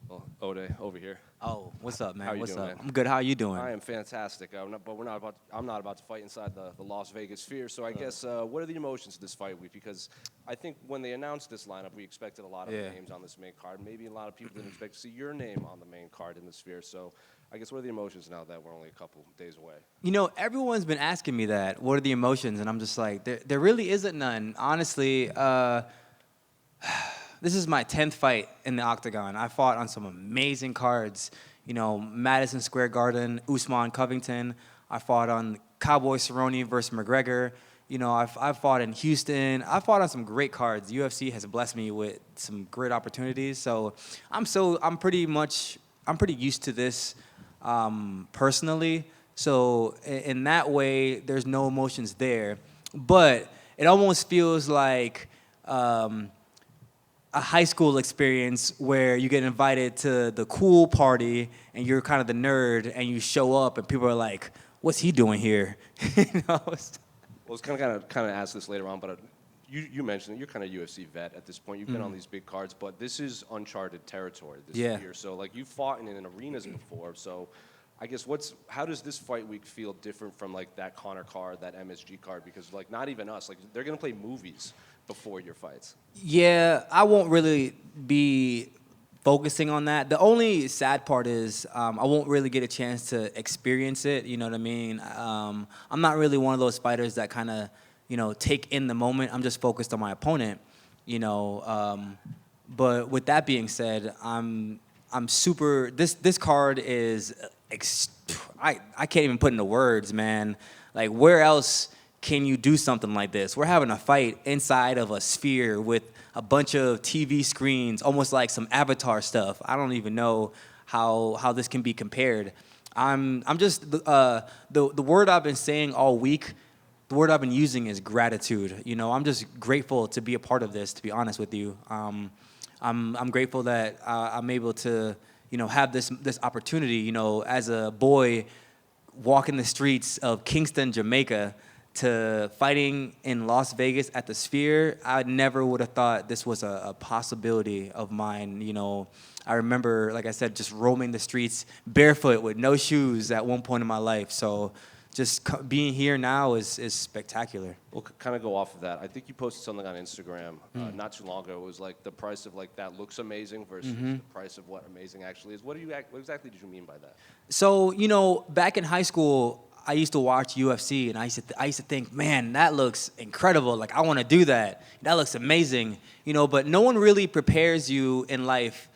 Well, Ode over here. Oh, what's up, How man? you What's doing, up? man? I'm good. How are you doing? I am fantastic. But we're not about. I'm not about to fight inside the Las Vegas Sphere. So I guess what are the emotions of this fight week? Because I think when they announced this lineup, we expected a lot of Yeah. names on this main card. Maybe a lot of people didn't expect to see your name on the main card in the Sphere. So I guess what are the emotions now that we're only a couple days away? Everyone's been asking me that. What are the emotions? And I'm just like, there really isn't none. Honestly, this is my 10th fight in the octagon. I fought on some amazing cards. Madison Square Garden, Usman Covington. I fought on Cowboy Cerrone versus McGregor. I've fought in Houston. I fought on some great cards. UFC has blessed me with some great opportunities. So I'm pretty used to this personally. So in that way, there's no emotions there. But it almost feels like a high school experience where you get invited to the cool party and you're kind of the nerd and you show up and people are like, "What's he doing here?" you know? Well, it's kind of ask this later on, but you mentioned it. You're kind of UFC vet at this point. You've been on these big cards, but this is uncharted territory this Yeah. year. So like you fought in arenas before. So I guess how does this fight week feel different from like that Connor card, that MSG card? Because like not even us, like they're gonna play movies before your fights. Yeah, I won't really be focusing on that. The only sad part is I won't really get a chance to experience it. You know what I mean? I'm not really one of those fighters that kind of, take in the moment. I'm just focused on my opponent. You know, but with that being said, I'm super. This card is I can't even put into words, man. Like where else can you do something like this? We're having a fight inside of a sphere with a bunch of TV screens, almost like some Avatar stuff. I don't even know how this can be compared. I'm just the word I've been saying all week. The word I've been using is gratitude. I'm just grateful to be a part of this. To be honest with you, I'm grateful that I'm able to have this opportunity. As a boy walking the streets of Kingston, Jamaica, to fighting in Las Vegas at the Sphere, I never would have thought this was a possibility of mine. I remember, like I said, just roaming the streets barefoot with no shoes at one point in my life. So just being here now is spectacular. We'll kind of go off of that. I think you posted something on Instagram not too long ago. It was like the price of like that looks amazing versus the price of what amazing actually is. What exactly did you mean by that? So, back in high school, I used to watch UFC, and I used to think, man, that looks incredible. Like, I want to do that. That looks amazing. But no one really prepares you in life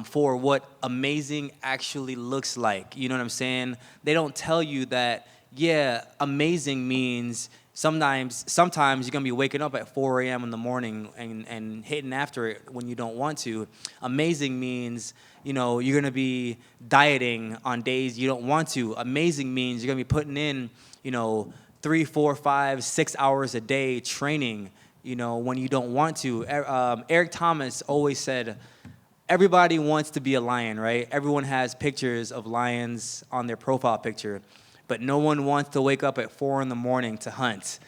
for what amazing actually looks like. You know what I'm saying? They don't tell you that, yeah, amazing means sometimes you're going to be waking up at 4 a.m. in the morning and hitting after it when you don't want to. Amazing means, you're going to be dieting on days you don't want to. Amazing means you're going to be putting in, 3, 4, 5, 6 hours a day training, when you don't want to. Eric Thomas always said, everybody wants to be a lion, right? Everyone has pictures of lions on their profile picture, but no one wants to wake up at 4 in the morning to hunt,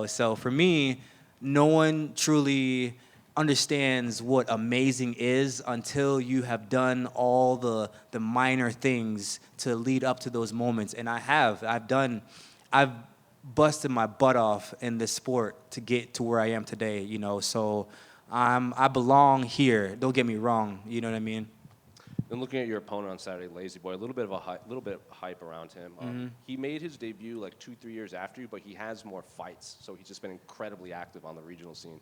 So for me, no one truly understands what amazing is until you have done all the minor things to lead up to those moments. And I've busted my butt off in this sport to get to where I am today, So I belong here. Don't get me wrong. You know what I mean? And looking at your opponent on Saturday, Lazy Boy, a little bit of hype around him. He made his debut like 2-3 years after you, but he has more fights, so he's just been incredibly active on the regional scene.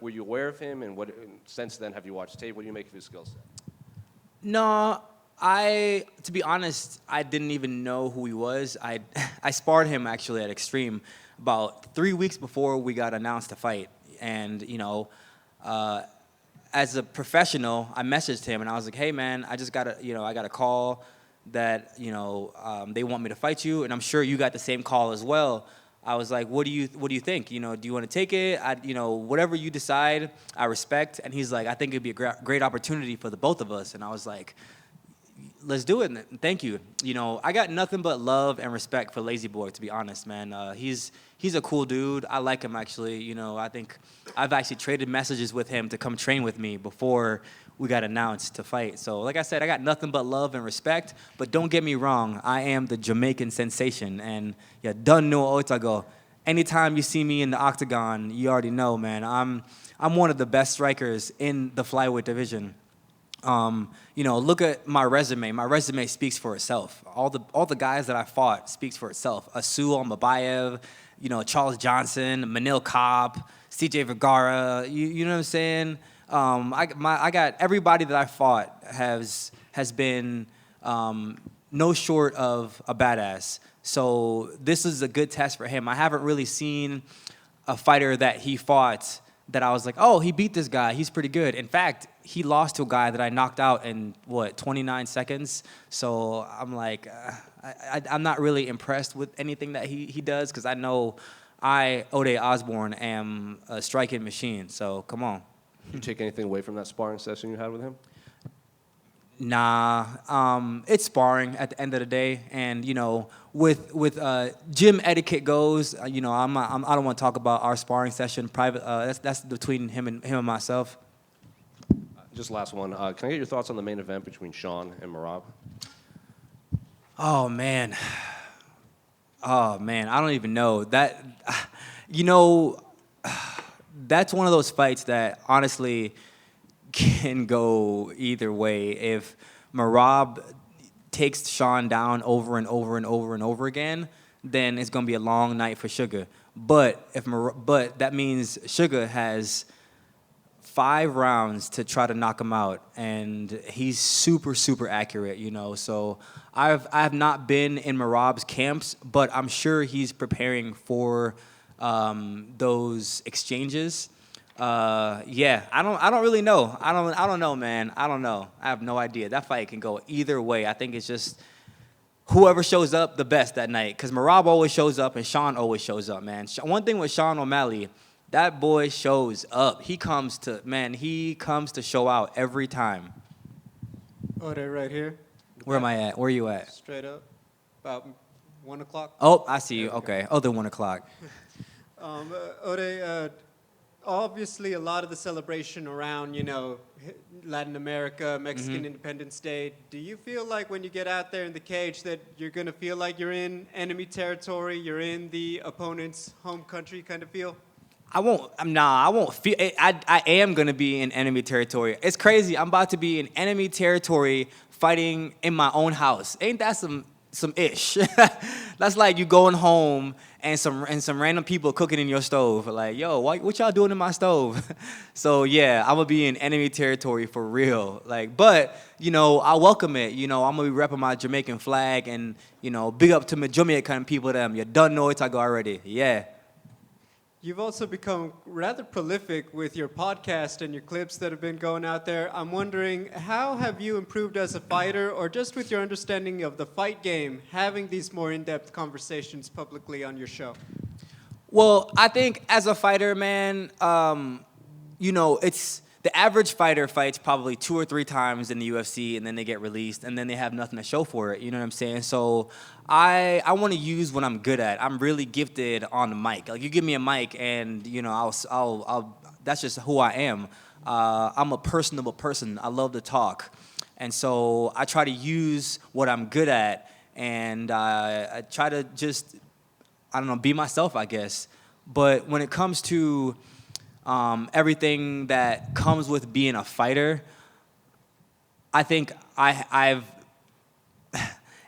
Were you aware of him, and since then have you watched tape? What do you make of his skill set? No, to be honest, I didn't even know who he was. I sparred him actually at Extreme about 3 weeks before we got announced to fight, and as a professional, I messaged him and I was like, "Hey, man, I got a call that they want me to fight you, and I'm sure you got the same call as well." I was like, "What do you think? Do you want to take it? Whatever you decide, I respect." And he's like, "I think it'd be a great opportunity for the both of us." And I was like, let's do it. Thank you. I got nothing but love and respect for Lazy Boy, to be honest, man. He's a cool dude. I like him, actually. I think I've actually traded messages with him to come train with me before we got announced to fight. So like I said, I got nothing but love and respect. But don't get me wrong, I am the Jamaican sensation, and you done know Otago. Anytime you see me in the octagon, you already know, man. I'm one of the best strikers in the flyweight division. Look at my resume. My resume speaks for itself. All the guys that I fought speaks for itself. Asul Almabayev, Charles Johnson, Manil Cobb, CJ Vergara. You know what I'm saying? I got everybody that I fought has been no short of a badass. So this is a good test for him. I haven't really seen a fighter that he fought that I was like, oh, he beat this guy. He's pretty good. In fact, he lost to a guy that I knocked out in, 29 seconds. So I'm like, I'm not really impressed with anything that he does because I know Ode Osbourne, am a striking machine. So come on. Did you take anything away from that sparring session you had with him? Nah, it's sparring at the end of the day, and with gym etiquette goes, I don't want to talk about our sparring session private. That's between him and myself. Just last one. Can I get your thoughts on the main event between Sean and Merab? Oh man, I don't even know that. That's one of those fights that honestly can go either way. If Merab takes Sean down over and over and over and over again, then it's gonna be a long night for Sugar. But that means Sugar has 5 rounds to try to knock him out, and he's super, super accurate, So I've not been in Merab's camps, but I'm sure he's preparing for those exchanges. I don't really know. I don't know, man. I don't know. I have no idea. That fight can go either way. I think it's just whoever shows up the best that night. Because Merab always shows up and Sean always shows up, man. One thing with Sean O'Malley, that boy shows up. He comes to show out every time. Oh, they're right here. Where am I at? Where are you at? Straight up. About 1 o'clock. Oh, I see you. Okay. Oh, they're 1 o'clock. Ode, obviously a lot of the celebration around, Latin America, Mexican Independence Day. Do you feel like when you get out there in the cage that you're going to feel like you're in enemy territory, you're in the opponent's home country kind of feel? I won't feel. I am going to be in enemy territory. It's crazy. I'm about to be in enemy territory fighting in my own house. Ain't that some ish? That's like you going home and some random people cooking in your stove. Like, yo, what y'all doing in my stove? So yeah, I'm gonna be in enemy territory for real. Like, but I welcome it. I'm gonna be repping my Jamaican flag and big up to my Jamaican people. Them, you done know it. I go already. Yeah. You've also become rather prolific with your podcast and your clips that have been going out there. I'm wondering, how have you improved as a fighter, or just with your understanding of the fight game, having these more in-depth conversations publicly on your show? Well, I think as a fighter, man, it's the average fighter fights probably 2 or 3 times in the UFC, and then they get released, and then they have nothing to show for it. You know what I'm saying? So I want to use what I'm good at. I'm really gifted on the mic. Like, you give me a mic, and I'll that's just who I am. I'm a personable person. I love to talk, and so I try to use what I'm good at, and I try to just be myself, I guess. But when it comes to everything that comes with being a fighter, I think I've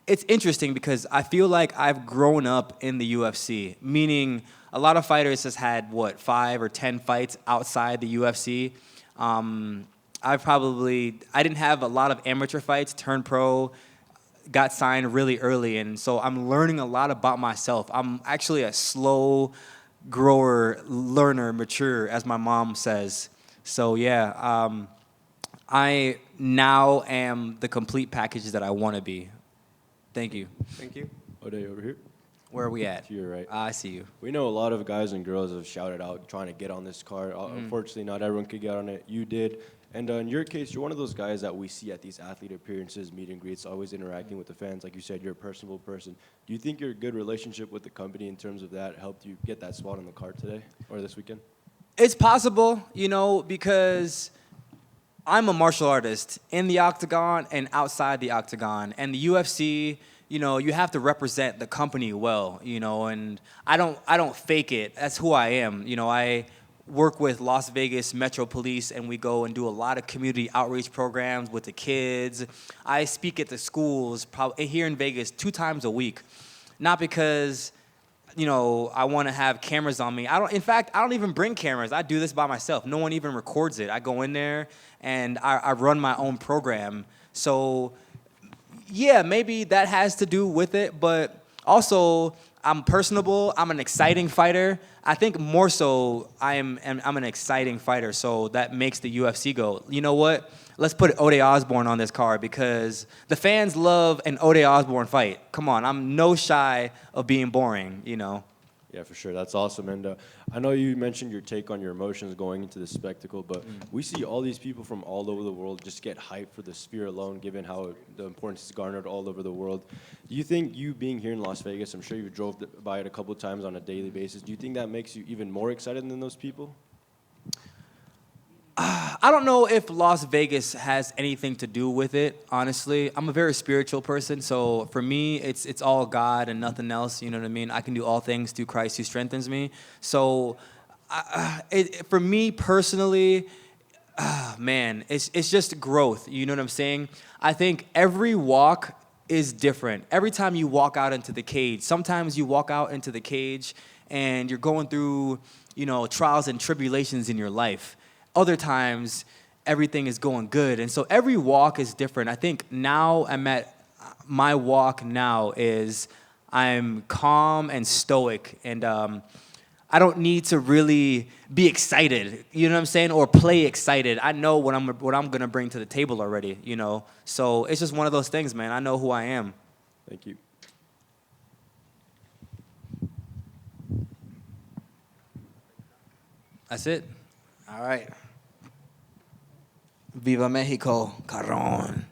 it's interesting because I feel like I've grown up in the UFC, meaning a lot of fighters has had 5 or 10 fights outside the UFC. I didn't have a lot of amateur fights, turned pro, got signed really early, and so I'm learning a lot about myself. I'm actually a slow grower, learner, mature, as my mom says. So yeah, I now am the complete package that I want to be. Thank you. Thank you. Ode, over here. Where are we at? To your right. I see you. We know a lot of guys and girls have shouted out trying to get on this card. Unfortunately, not everyone could get on it. You did. And in your case, you're one of those guys that we see at these athlete appearances, meet and greets, always interacting with the fans. Like you said, you're a personable person. Do you think your good relationship with the company in terms of that helped you get that spot on the card today or this weekend? It's possible, because I'm a martial artist in the octagon and outside the octagon. And the UFC, you know, you have to represent the company well, you know, and I don't fake it. That's who I am. You know, I work with Las Vegas Metro Police, and we go and do a lot of community outreach programs with the kids. I speak at the schools here in Vegas 2 times a week, not because, you know, I want to have cameras on me. In fact, I don't even bring cameras. I do this by myself. No one even records it. I go in there and I run my own program. So, yeah, maybe that has to do with it, but also I'm personable. I'm an exciting fighter. I think more so I'm an exciting fighter, so that makes the UFC go, you know what? Let's put Ode Osbourne on this card because the fans love an Ode Osbourne fight. Come on, I'm no shy of being boring, you know. Yeah, for sure. That's awesome. And I know you mentioned your take on your emotions going into the spectacle, but we see all these people from all over the world just get hyped for the sphere alone, given how the importance is garnered all over the world. Do you think you being here in Las Vegas, I'm sure you drove by it a couple of times on a daily basis, do you think that makes you even more excited than those people? I don't know if Las Vegas has anything to do with it, honestly. I'm a very spiritual person, so for me, it's all God and nothing else, you know what I mean? I can do all things through Christ who strengthens me. So for me personally, man, it's just growth, you know what I'm saying? I think every walk is different. Every time you walk out into the cage, sometimes you walk out into the cage and you're going through, you know, trials and tribulations in your life. Other times, everything is going good. And so every walk is different. I think now my walk now is I'm calm and stoic. And I don't need to really be excited, you know what I'm saying, or play excited. I know what I'm going to bring to the table already, you know. So it's just one of those things, man. I know who I am. Thank you. That's it. All right. Viva Mexico, Carron.